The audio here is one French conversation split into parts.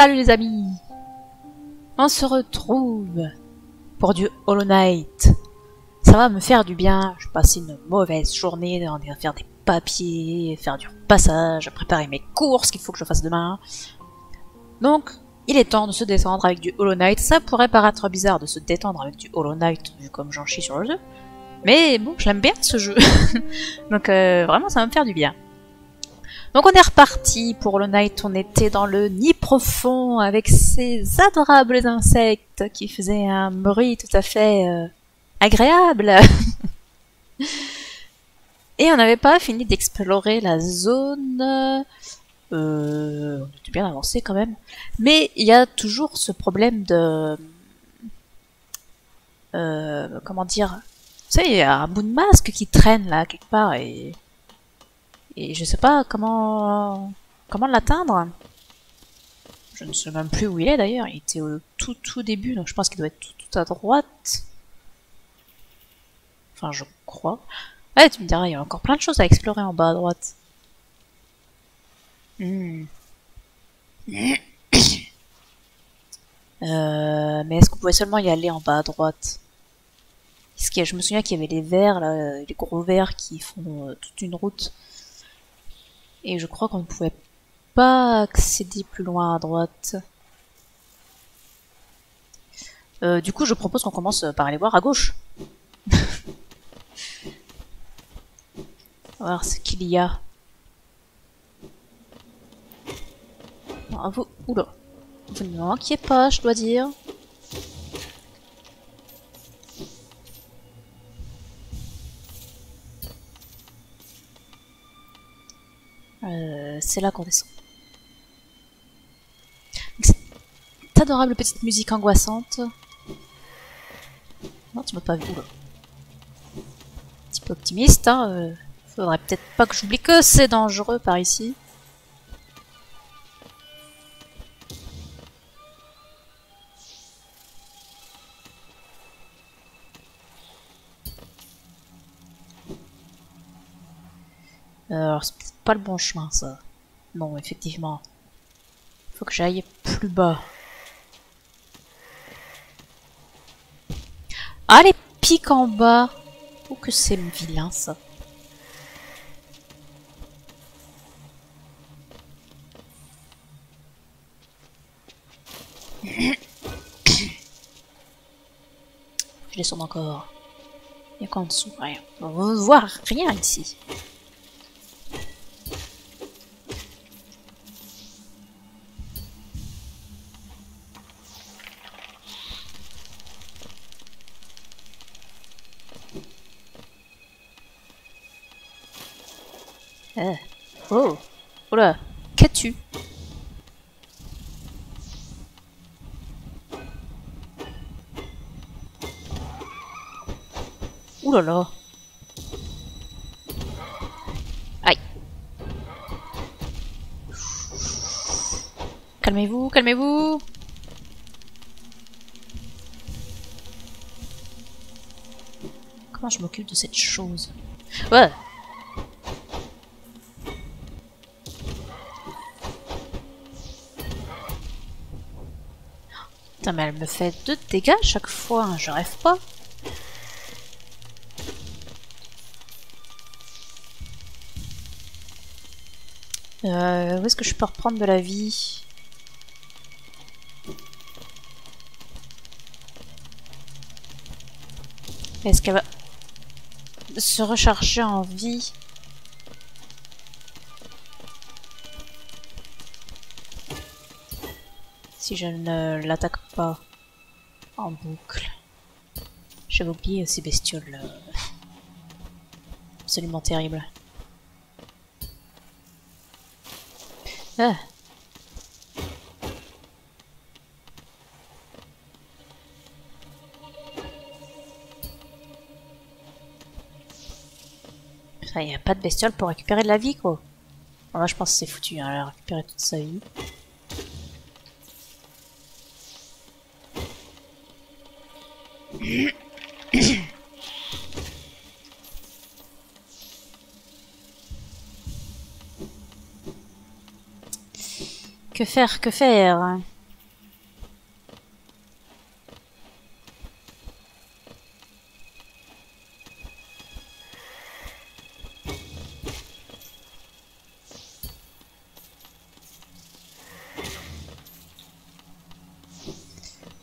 Salut les amis! On se retrouve pour du Hollow Knight. Ça va me faire du bien. Je passe une mauvaise journée à faire des papiers, faire du repassage, à préparer mes courses qu'il faut que je fasse demain. Donc, il est temps de se détendre avec du Hollow Knight. Ça pourrait paraître bizarre de se détendre avec du Hollow Knight, vu comme j'en chie sur le jeu. Mais bon, je l'aime bien ce jeu. Donc vraiment, ça va me faire du bien. Donc on est reparti pour Hollow Knight, on était dans le nid profond avec ces adorables insectes qui faisaient un bruit tout à fait agréable. Et on n'avait pas fini d'explorer la zone. On était bien avancé quand même. Mais il y a toujours ce problème de... comment dire? Vous savez, il y a un bout de masque qui traîne là quelque part et je sais pas comment l'atteindre. Je ne sais même plus où il est d'ailleurs. Il était au tout début, donc je pense qu'il doit être tout à droite. Enfin, je crois. Ouais, tu me diras, il y a encore plein de choses à explorer en bas à droite. Mais est-ce qu'on pouvait seulement y aller en bas à droite? Je me souviens qu'il y avait les vers, là, les gros vers qui font toute une route. Et je crois qu'on ne pouvait pas accéder plus loin à droite. Du coup, je propose qu'on commence par aller voir à gauche. On va voir ce qu'il y a. Oula. Vous ne manquiez pas, je dois dire. C'est là qu'on descend. Cette adorable petite musique angoissante. Non, tu m'as pas vu. Oula. Un petit peu optimiste, hein. Faudrait peut-être pas que j'oublie que c'est dangereux par ici. Alors, c'est peut-être pas le bon chemin, ça. Non, effectivement. Faut que j'aille plus bas. Ah, les pics en bas! Oh, que c'est vilain, ça. Je descends encore. Il y a quoi en dessous? Rien. On va voir rien ici. Oh! Oula! Qu'as-tu? Oulala! Aïe! Calmez-vous, calmez-vous! Comment je m'occupe de cette chose? Ouais! Putain, mais elle me fait 2 dégâts à chaque fois, hein. Je rêve pas. Où est-ce que je peux reprendre de la vie? Est-ce qu'elle va se recharger en vie? Si je ne l'attaque pas en boucle. J'avais oublié ces bestioles absolument terribles. Ah. Il n'y a pas de bestiole pour récupérer de la vie, quoi. Bon, là, je pense que c'est foutu, hein, elle a récupéré toute sa vie. Que faire, que faire?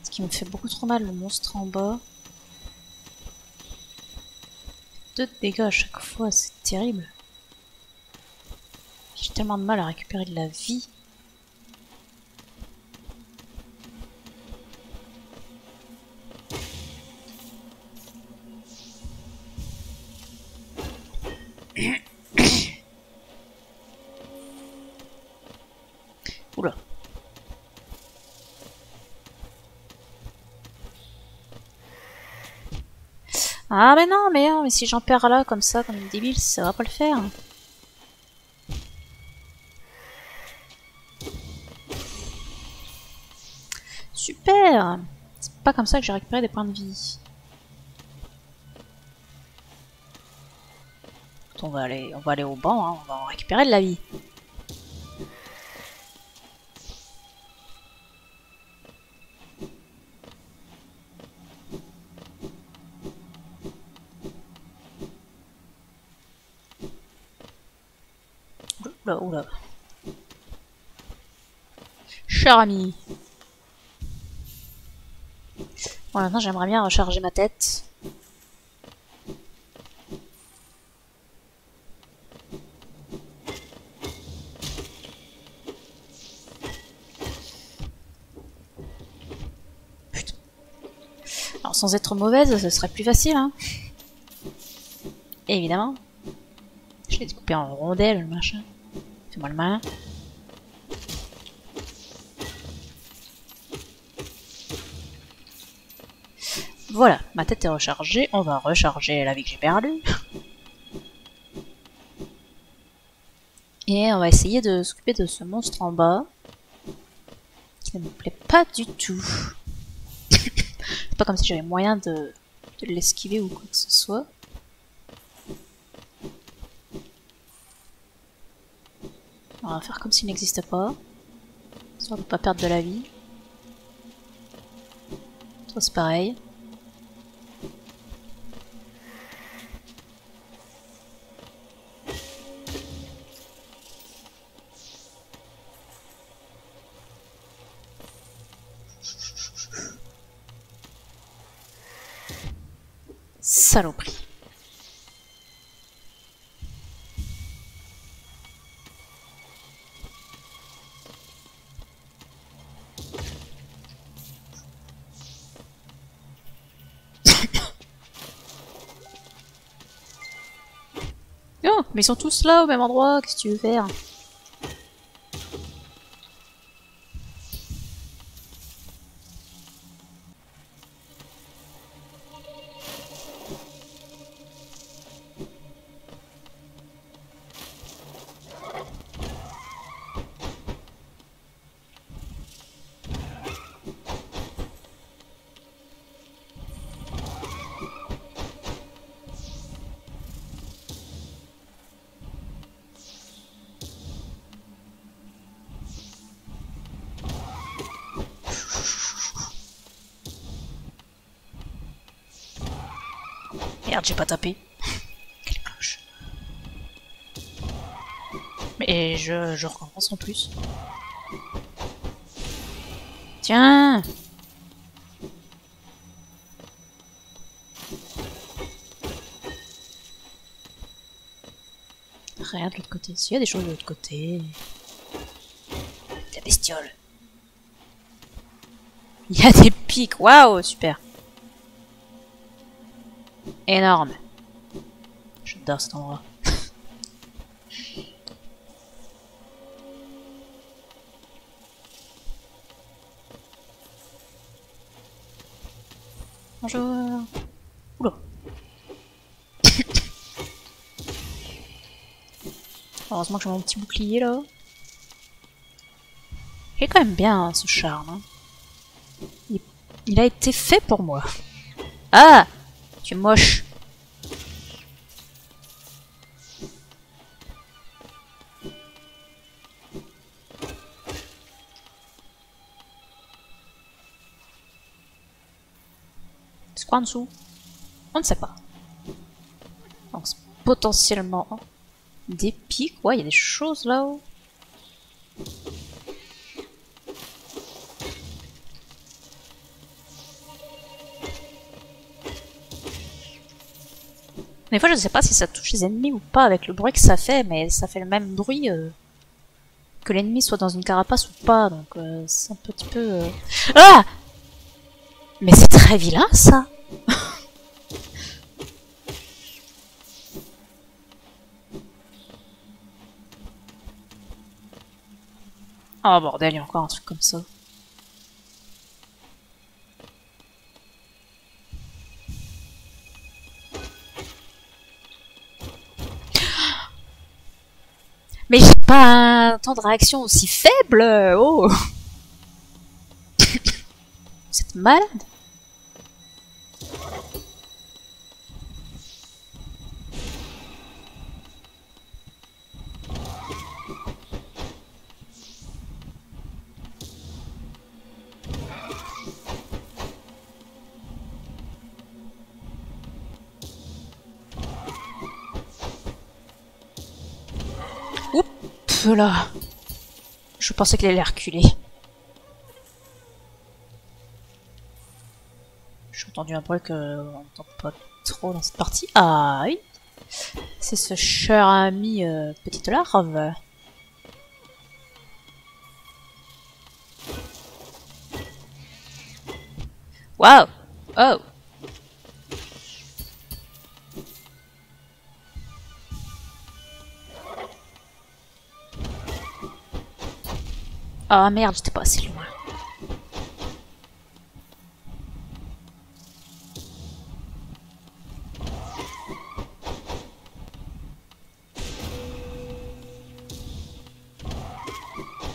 Ce qui me fait beaucoup trop mal, le monstre en bas. 2 de dégâts à chaque fois, c'est terrible. J'ai tellement de mal à récupérer de la vie. Oula. Ah mais non, mais si j'en perds là comme ça, comme une débile, ça va pas le faire. Super! C'est pas comme ça que j'ai récupéré des points de vie. On va aller au banc, hein, on va en récupérer de la vie. Oula, oula. Cher ami. Bon, maintenant j'aimerais bien recharger ma tête. Putain. Alors sans être mauvaise, ce serait plus facile, hein. Évidemment. Je l'ai découpé en rondelles, le machin. Fais-moi le malin. Voilà, ma tête est rechargée. On va recharger la vie que j'ai perdue. Et on va essayer de s'occuper de ce monstre en bas. Qui ne me plaît pas du tout. C'est pas comme si j'avais moyen de l'esquiver ou quoi que ce soit. On va faire comme s'il n'existe pas. Histoire de ne pas perdre de la vie. Toi c'est pareil. Saloperie. Oh, mais ils sont tous là au même endroit, qu'est-ce que tu veux faire? Merde, j'ai pas tapé. Quelle cloche. Mais je recommence en plus. Tiens! Rien de l'autre côté. S'il y a des choses de l'autre côté. La bestiole. Il y a des pics. Waouh, super. Énorme. J'adore cet endroit. Bonjour. Oula. Heureusement que j'ai mon petit bouclier là. Il est quand même bien hein, ce charme. Hein. Il a été fait pour moi. Ah! Tu es moche. quoi en dessous? On ne sait pas. Donc potentiellement des pics. Ouais, il y a des choses là-haut. Des fois, je ne sais pas si ça touche les ennemis ou pas avec le bruit que ça fait, mais ça fait le même bruit que l'ennemi soit dans une carapace ou pas, donc c'est un petit peu... Ah! Mais c'est très vilain, ça! Oh bordel, il y a encore un truc comme ça. Mais j'ai pas un temps de réaction aussi faible! Oh! Vous êtes malade? Oups là! Je pensais qu'il allait reculer. J'ai entendu un bruit qu'on n'entend pas trop dans cette partie. Ah oui! C'est ce cher ami petite larve. Waouh! Oh! Ah merde, j'étais pas assez loin.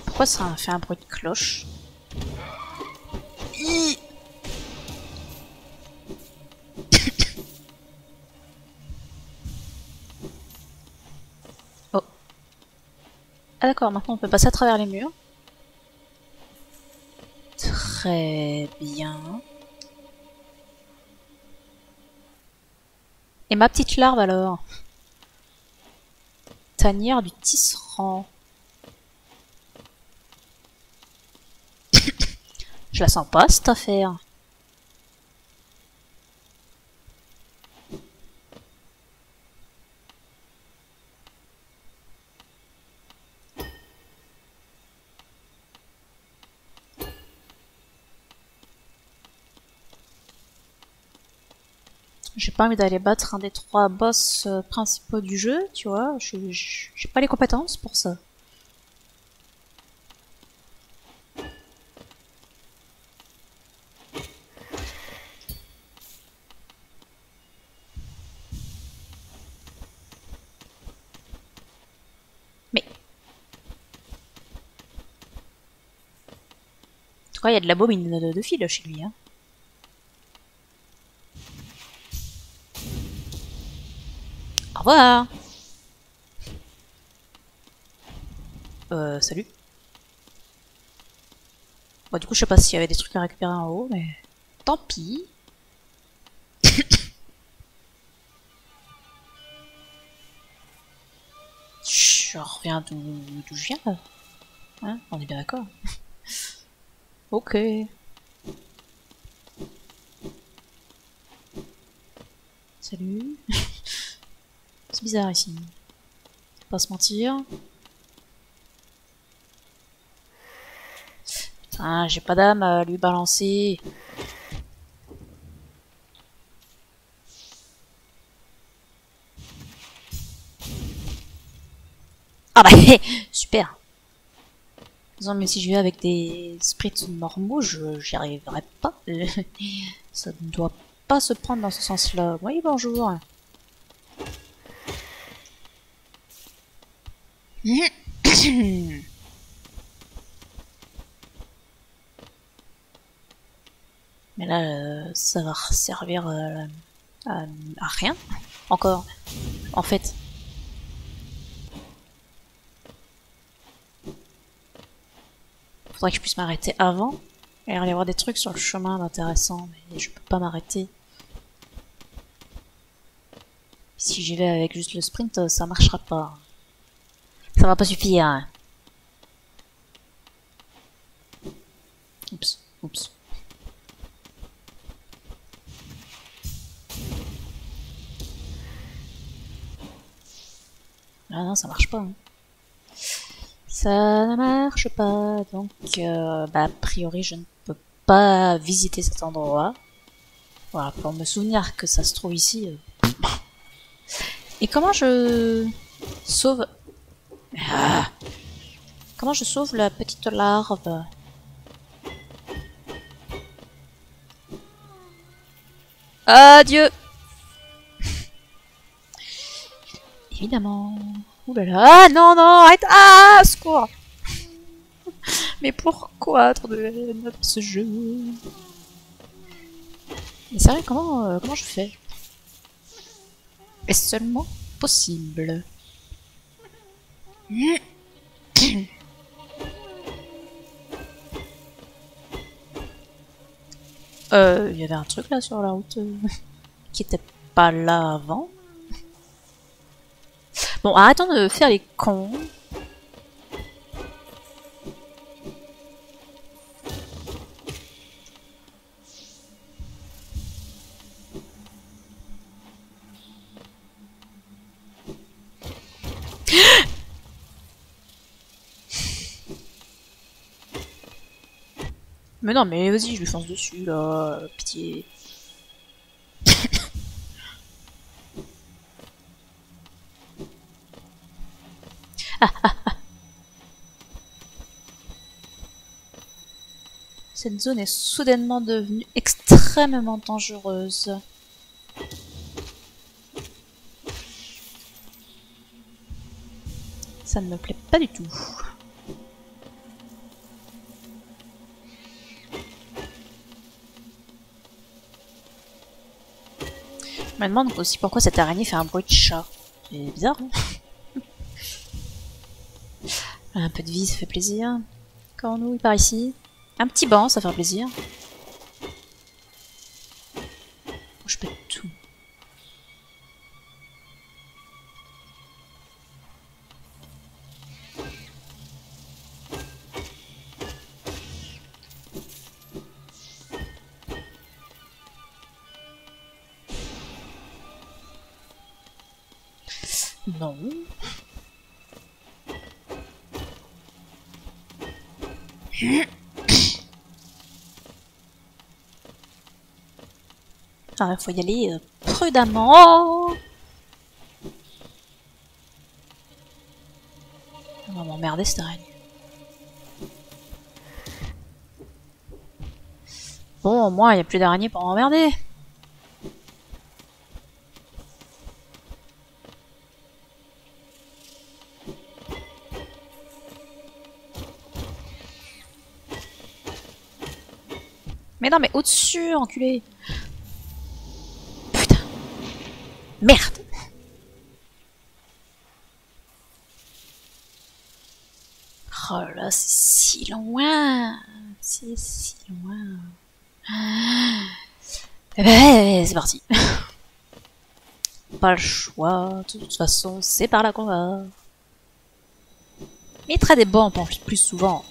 Pourquoi ça fait un bruit de cloche? Oh. Ah d'accord, maintenant on peut passer à travers les murs. Très bien. Et ma petite larve alors? Tanière du tisserand. Je la sens pas cette affaire. J'ai pas envie d'aller battre un des 3 boss principaux du jeu, tu vois. J'ai pas les compétences pour ça. Mais... En tout cas, il y a de la bobine de fil chez lui, hein. Au revoir. Salut. Bon, du coup, je sais pas s'il y avait des trucs à récupérer en haut, mais... Tant pis. Je reviens d'où je viens, là. Hein, on est bien d'accord. Ok. Salut. C'est bizarre ici. Faut pas se mentir. Putain, j'ai pas d'âme à lui balancer. Ah bah super. Non, mais si je vais avec des sprints normaux, j'y arriverai pas. Ça ne doit pas se prendre dans ce sens-là. Oui, bonjour. Mais là, ça va servir à rien. Encore. En fait. Faudrait que je puisse m'arrêter avant. Et il va y avoir des trucs sur le chemin d'intéressant, mais je peux pas m'arrêter. Si j'y vais avec juste le sprint, ça marchera pas. Ça va pas suffire. Oups, oups. Ah non, ça marche pas. Hein. Ça ne marche pas, donc a priori je ne peux pas visiter cet endroit. Voilà, pour me souvenir que ça se trouve ici. Et comment je sauve... Ah, comment je sauve la petite larve? Adieu. Évidemment. Ouh là là. Ah non, non, arrête. Ah, secours. Mais pourquoi trop de haine dans ce jeu? Mais sérieux, comment je fais? Est-ce seulement possible? Il y avait un truc là sur la route qui était pas là avant. Bon, arrêtons de faire les cons. Mais non, mais vas-y, je lui fonce dessus là, pitié. Cette zone est soudainement devenue extrêmement dangereuse. Ça ne me plaît pas du tout. Je me demande aussi pourquoi cette araignée fait un bruit de chat. C'est bizarre, hein. Un peu de vie, ça fait plaisir. Cornou, il part ici. Un petit banc, ça fait plaisir. Je peux tout. Non. Ah, il faut y aller prudemment. On va m'emmerder cette araignée. Bon, au moins, il n'y a plus d'araignées pour m'emmerder. Mais non, mais au-dessus, enculé. Putain. Merde. Oh là, c'est si loin. C'est si loin. Eh ben, c'est parti. Pas le choix. De toute façon, c'est par là qu'on va. Mais très des bancs plus souvent.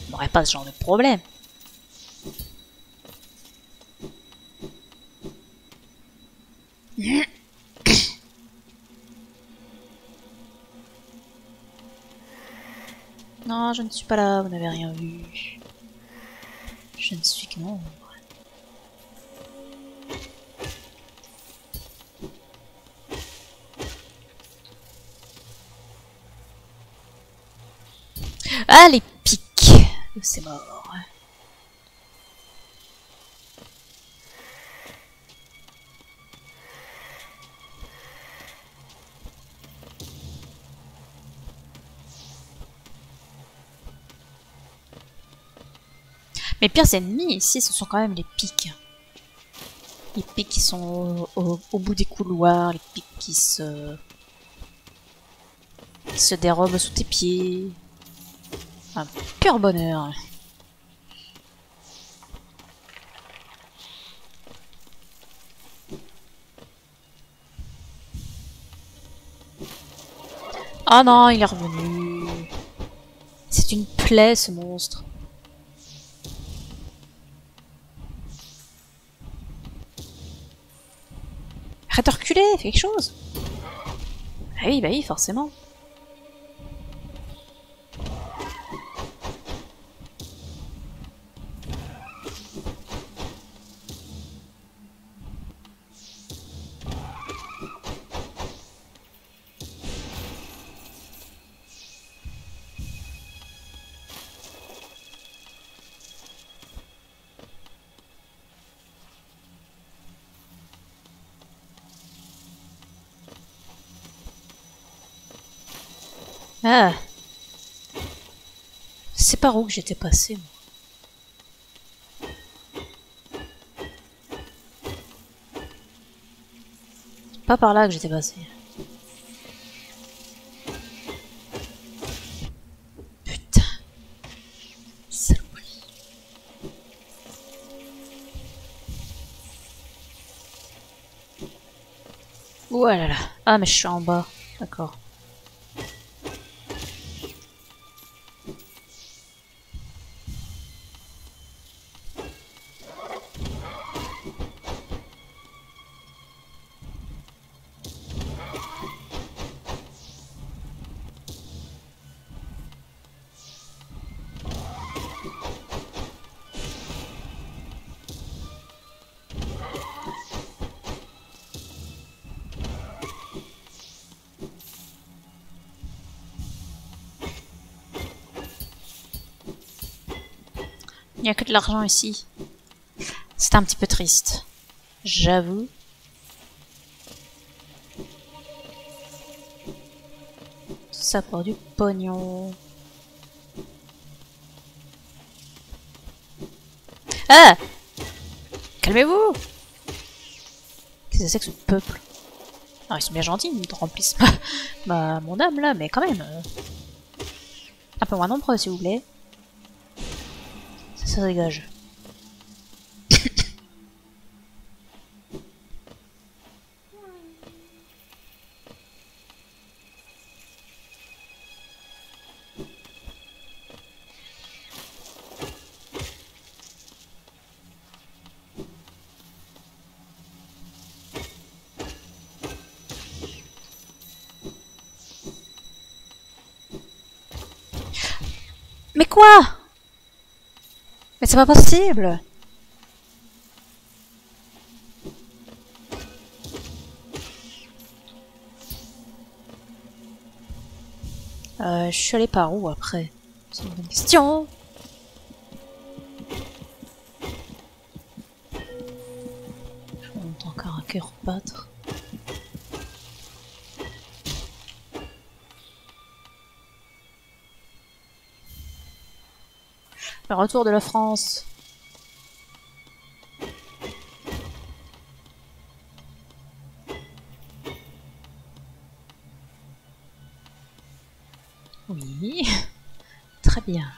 On n'aurait pas ce genre de problème. Non, je ne suis pas là, vous n'avez rien vu. Je ne suis que l'ombre. Ah, les pics. C'est mort. Mes pires ennemis ici, ce sont quand même les pics. Les pics qui sont au bout des couloirs, les pics qui se dérobent sous tes pieds. Un pur bonheur. Ah non, il est revenu. C'est une plaie, ce monstre. Arrête de reculer, fais quelque chose. Ah oui, bah oui, forcément. Ah, c'est par où que j'étais passé, moi. Pas par là que j'étais passé. Putain, saloperie. Oh là là. Ah, mais je suis en bas. D'accord. Il n'y a que de l'argent ici. C'est un petit peu triste. J'avoue. Ça pour du pognon. Ah! Calmez-vous! Qu'est-ce que c'est que ce peuple? Alors, ils sont bien gentils, ils me remplissent mon âme là, mais quand même. Un peu moins nombreux, s'il vous plaît. Ça dégage. Mais quoi? Mais c'est pas possible! Je suis allée par où après? C'est une bonne question. Je monte encore un cœur battre. Le retour de la France. Oui. Très bien.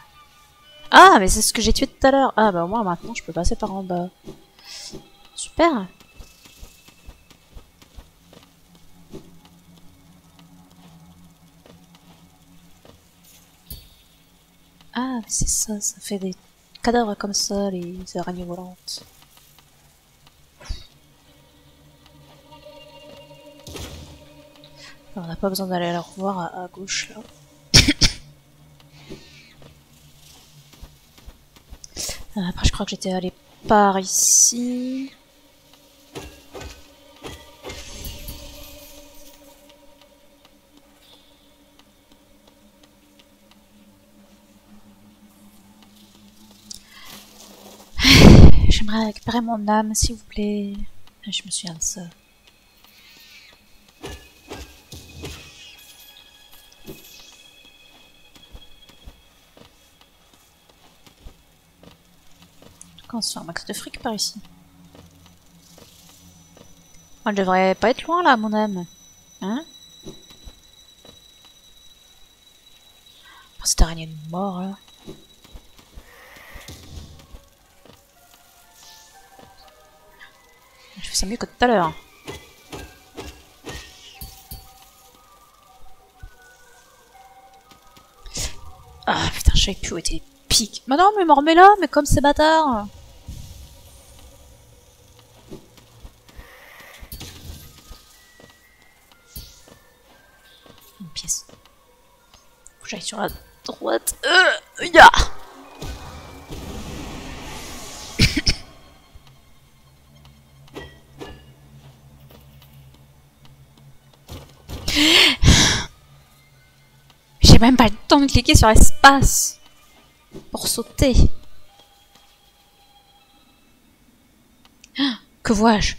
Ah, mais c'est ce que j'ai tué tout à l'heure. Ah, bah au moins maintenant je peux passer par en bas. Super. Ah, c'est ça, ça fait des cadavres comme ça, les araignées volantes. Alors, on n'a pas besoin d'aller la revoir à gauche là. Après, je crois que j'étais allé par ici. J'aimerais récupérer mon âme, s'il vous plaît. Je me souviens de ça. Quand on se fait un max de fric par ici. On devrait pas être loin là, mon âme. Hein? Oh, cette araignée de mort là. Je fais ça mieux que tout à l'heure. Je savais plus où étaient les pics. Mais non, mais me remets là, mais comme ces bâtards. Une pièce. Faut que j'aille sur la droite. Ya. J'ai même pas le temps de cliquer sur espace pour sauter. Que vois-je?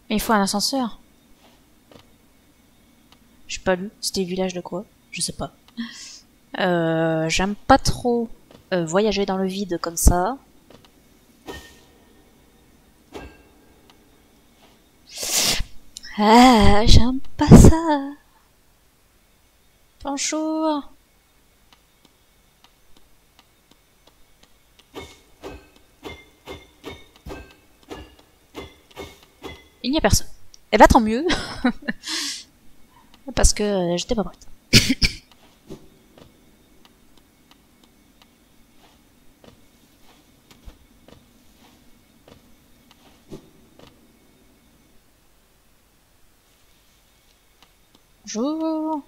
Mais il faut un ascenseur. J'ai pas lu. C'était le village de quoi? Je sais pas. J'aime pas trop voyager dans le vide comme ça. Ah, j'aime pas ça. Bonjour. Il n'y a personne. Eh ben tant mieux. Parce que j'étais pas prête. Bonjour.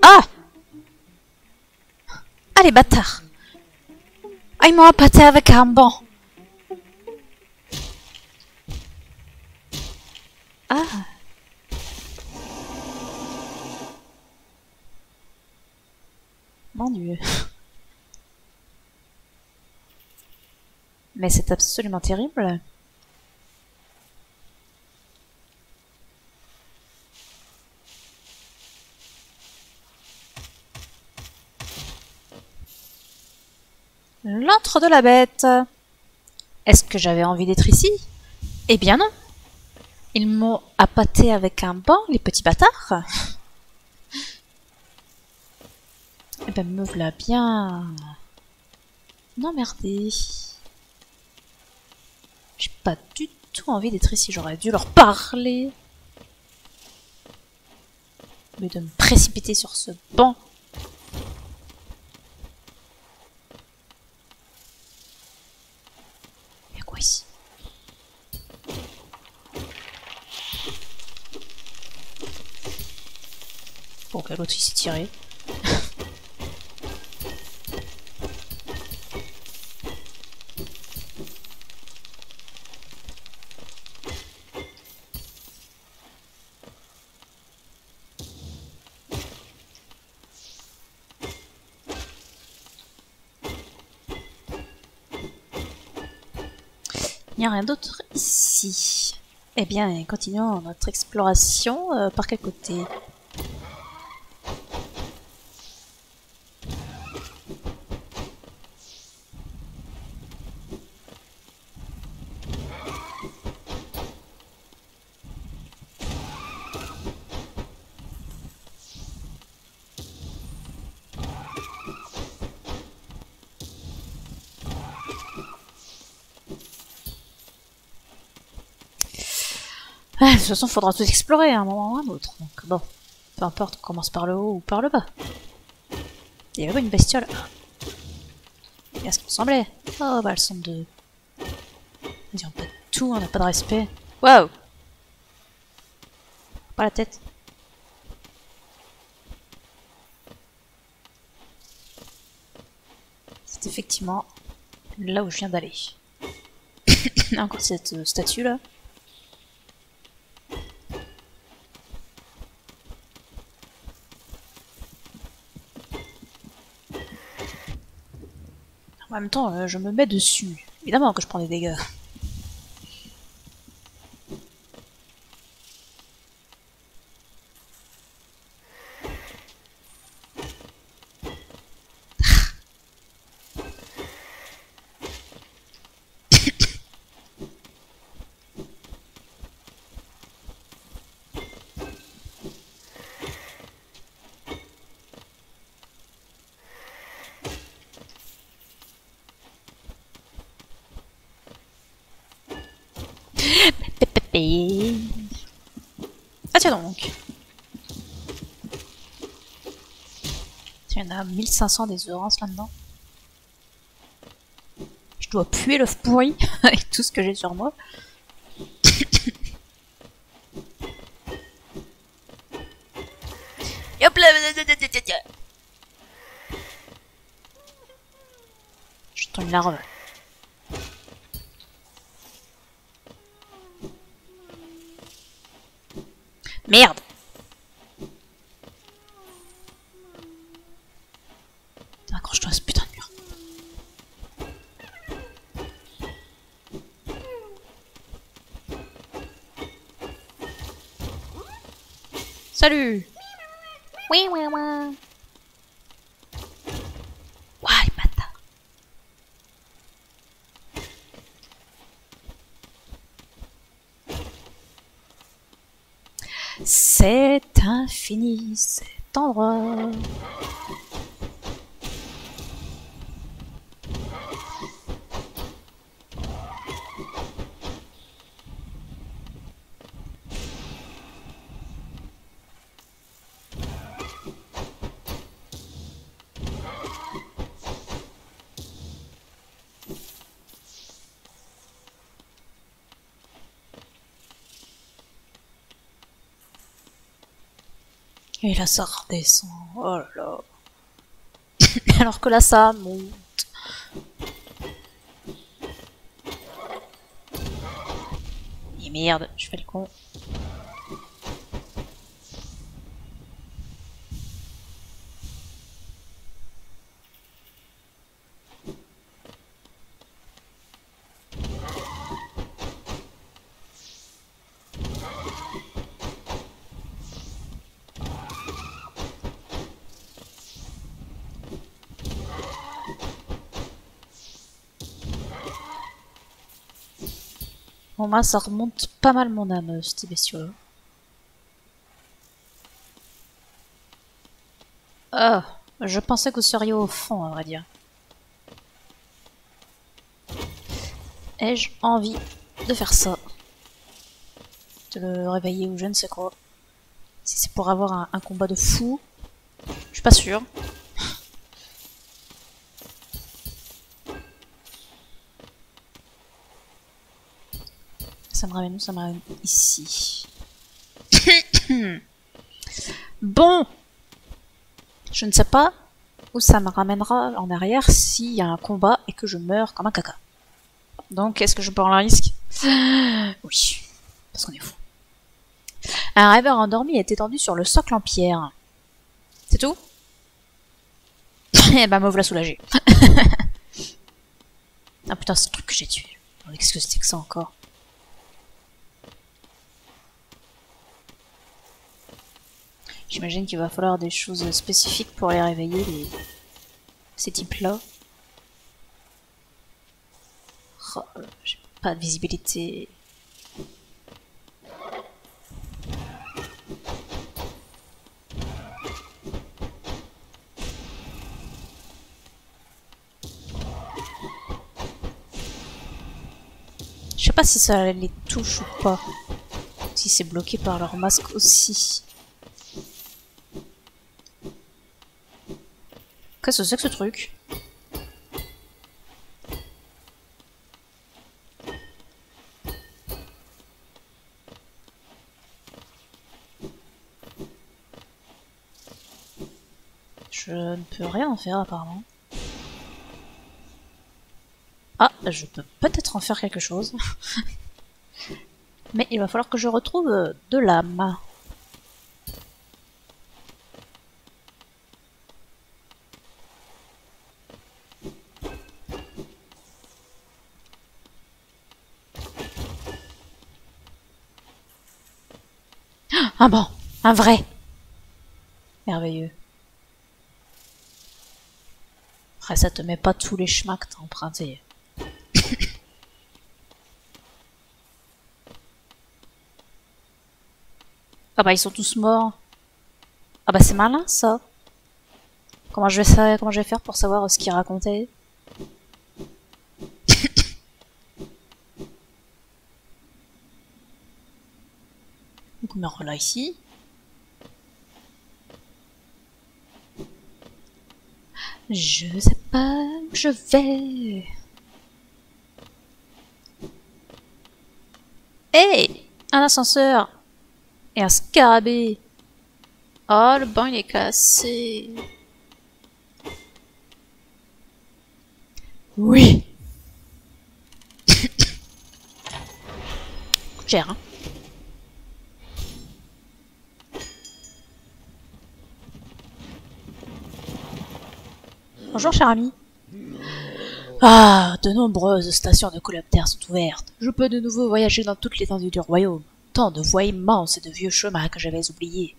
Ah! Ah les bâtards! Ah ils m'ont appâté avec un banc! Ah! Mon Dieu! Mais c'est absolument terrible! L'antre de la bête! Est-ce que j'avais envie d'être ici? Eh bien non! Ils m'ont appâté avec un banc, les petits bâtards! Eh ben me voilà bien! Non merdez! J'ai pas du tout envie d'être ici, j'aurais dû leur parler! Mais de me précipiter sur ce banc! Y'a quoi ici? Bon, ok, l'autre il s'est tiré. Il n'y a rien d'autre ici. Eh bien, continuons notre exploration. Par quel côté? Ah, de toute façon, il faudra tout explorer à un moment ou à un autre. Donc bon, peu importe, on commence par le haut ou par le bas. Il y avait une bestiole. Bien ce qu'il me semblait. Oh, bah elles sont deux. Vas-y, on peut tout, on n'a pas de respect. Waouh! Pas la tête. C'est effectivement là où je viens d'aller. Encore cette statue là. En même temps, je me mets dessus. Évidemment que je prends des dégâts. Youpi. Ah tiens donc. Tiens, il y en a 1500 des oranges là-dedans. Je dois puer l'œuf pourri avec tout ce que j'ai sur moi. Hop là. Je tends une larve. Merde. Accroche-toi à ce putain de mur. Salut. Oui, oui, oui. Ouah, les bâtards. C'est infini, cet endroit. Et là ça redescend, oh là là. Alors que là ça monte. Et merde, je fais le con. Bon, moi, ça remonte pas mal mon âme, cette bestiole. Ah, je pensais que vous seriez au fond, à vrai dire. Ai-je envie de faire ça? De le réveiller ou je ne sais quoi. Si c'est pour avoir un combat de fou, je suis pas sûre. Ça me ramène où? Ça me ramène ici. Bon, je ne sais pas où ça me ramènera en arrière s'il y a un combat et que je meurs comme un caca. Donc, est-ce que je prends le risque? Oui, parce qu'on est fou. Un rêveur endormi est étendu sur le socle en pierre. C'est tout? Eh ben, me voilà soulagé. Ah putain, c'est le truc que j'ai tué. Qu'est-ce que c'était que ça encore? J'imagine qu'il va falloir des choses spécifiques pour les réveiller, ces types-là. Oh, j'ai pas de visibilité. Je sais pas si ça les touche ou pas. Si c'est bloqué par leur masque aussi. Qu'est-ce que c'est que ce truc? Je ne peux rien en faire apparemment. Ah, je peux peut-être en faire quelque chose. Mais il va falloir que je retrouve de l'âme. Ah bon, un vrai. Merveilleux. Après ça te met pas tous les chemins que t'as empruntés. Ah bah ils sont tous morts. Ah bah c'est malin ça. Comment je vais faire pour savoir ce qu'ils racontaient? Donc on met là ici. Je sais pas où je vais. Hey! Un ascenseur! Et un scarabée! Oh, le banc il est cassé! Oui! Coûte cher, hein? Bonjour, cher ami. Ah, de nombreuses stations de coléoptères sont ouvertes. Je peux de nouveau voyager dans toute l'étendue du royaume. Tant de voies immenses et de vieux chemins que j'avais oubliés.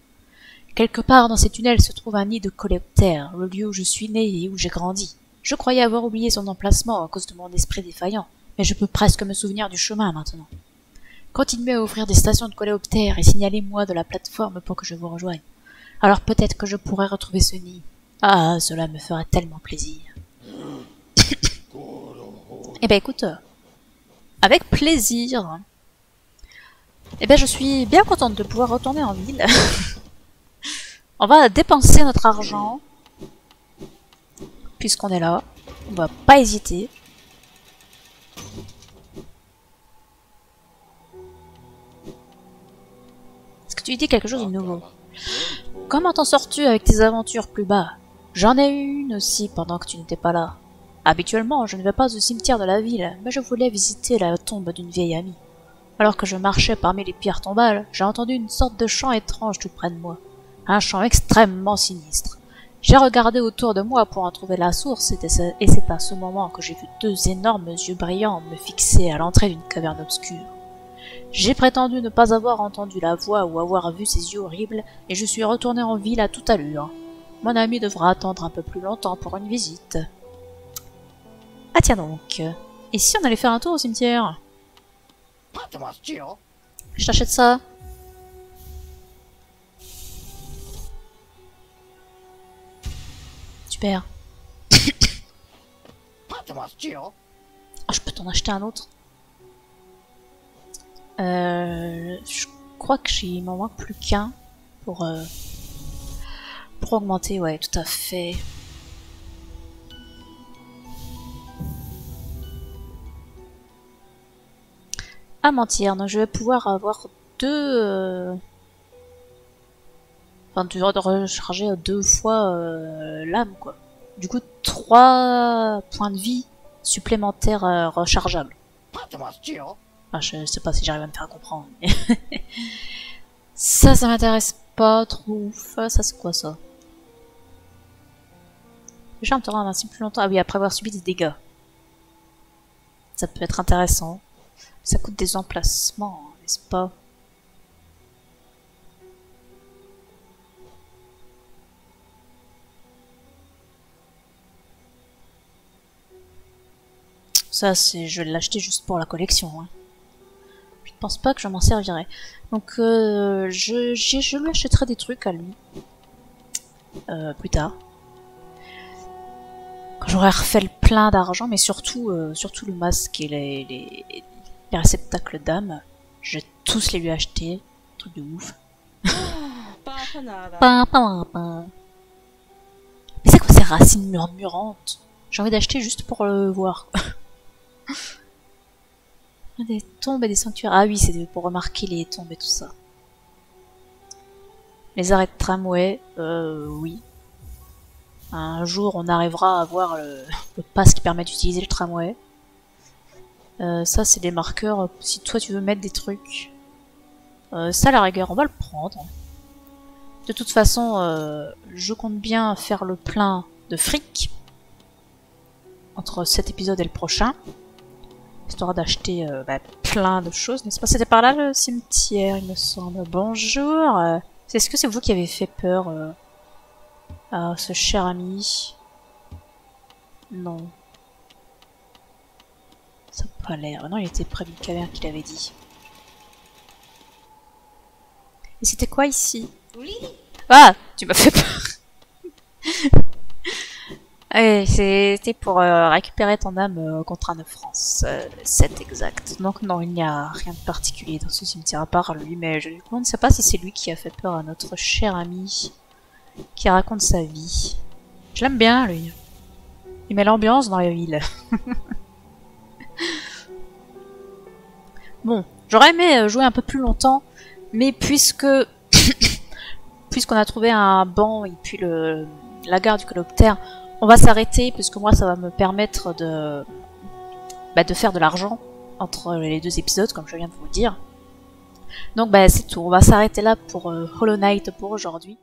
Quelque part dans ces tunnels se trouve un nid de coléoptères, le lieu où je suis né et où j'ai grandi. Je croyais avoir oublié son emplacement à cause de mon esprit défaillant, mais je peux presque me souvenir du chemin maintenant. Continuez à ouvrir des stations de coléoptères et signalez-moi de la plateforme pour que je vous rejoigne. Alors peut-être que je pourrai retrouver ce nid. Ah, cela me fera tellement plaisir. Eh ben écoute, avec plaisir. Eh ben je suis bien contente de pouvoir retourner en ville. On va dépenser notre argent. Puisqu'on est là. On va pas hésiter. Est-ce que tu dis quelque chose de nouveau? Comment t'en sors-tu avec tes aventures plus bas? J'en ai eu une aussi pendant que tu n'étais pas là. Habituellement, je ne vais pas au cimetière de la ville, mais je voulais visiter la tombe d'une vieille amie. Alors que je marchais parmi les pierres tombales, j'ai entendu une sorte de chant étrange tout près de moi. Un chant extrêmement sinistre. J'ai regardé autour de moi pour en trouver la source, et c'est à ce moment que j'ai vu deux énormes yeux brillants me fixer à l'entrée d'une caverne obscure. J'ai prétendu ne pas avoir entendu la voix ou avoir vu ces yeux horribles, et je suis retourné en ville à toute allure. Mon ami devra attendre un peu plus longtemps pour une visite. Ah tiens donc, et si on allait faire un tour au cimetière? Je t'achète ça. Super. Oh, je peux t'en acheter un autre. Je crois que il m'en manque plus qu'un pour augmenter, ouais, tout à fait. À mentir, donc je vais pouvoir avoir deux... Enfin, de recharger deux fois l'âme, quoi. Du coup, 3 points de vie supplémentaires rechargeables. Ah, je sais pas si j'arrive à me faire comprendre. Ça m'intéresse pas trop. Ça, c'est quoi, ça? Le charme te rend invincible plus longtemps. Ah oui, après avoir subi des dégâts. Ça peut être intéressant. Ça coûte des emplacements, n'est-ce pas? Ça, je vais l'acheter juste pour la collection. Hein. Je pense pas que je m'en servirai. Donc, je lui achèterai des trucs à lui. Plus tard. Quand j'aurai refait le plein d'argent, mais surtout le masque et les réceptacles d'âme. Je vais tous les lui acheter. Truc de ouf. Mais c'est quoi ces racines murmurantes? J'ai envie d'acheter juste pour le voir. Des tombes et des sanctuaires. Ah oui, c'est pour remarquer les tombes et tout ça. Les arrêts de tramway, oui. Un jour, on arrivera à avoir le pass qui permet d'utiliser le tramway. Ça, c'est des marqueurs. Si toi, tu veux mettre des trucs. Ça, à la rigueur, on va le prendre. De toute façon, je compte bien faire le plein de fric. Entre cet épisode et le prochain. Histoire d'acheter plein de choses, n'est-ce pas? C'était par là le cimetière, il me semble. Bonjour. Est-ce que c'est vous qui avez fait peur à ce cher ami? Non. Ça n'a pas l'air. Non, il était près d'une caverne qu'il avait dit. Et c'était quoi ici? Ah, tu m'as fait peur. Et c'était pour récupérer ton âme contre un France, c'est exact. Donc non, il n'y a rien de particulier dans ce cimetière à part lui, mais je ne sais pas si c'est lui qui a fait peur à notre cher ami qui raconte sa vie. Je l'aime bien, lui. Il met l'ambiance dans la ville. Bon, j'aurais aimé jouer un peu plus longtemps, mais puisqu'on a trouvé un banc et puis la gare du coloptère, on va s'arrêter, puisque moi ça va me permettre de faire de l'argent entre les deux épisodes, comme je viens de vous le dire. Donc c'est tout, on va s'arrêter là pour Hollow Knight pour aujourd'hui.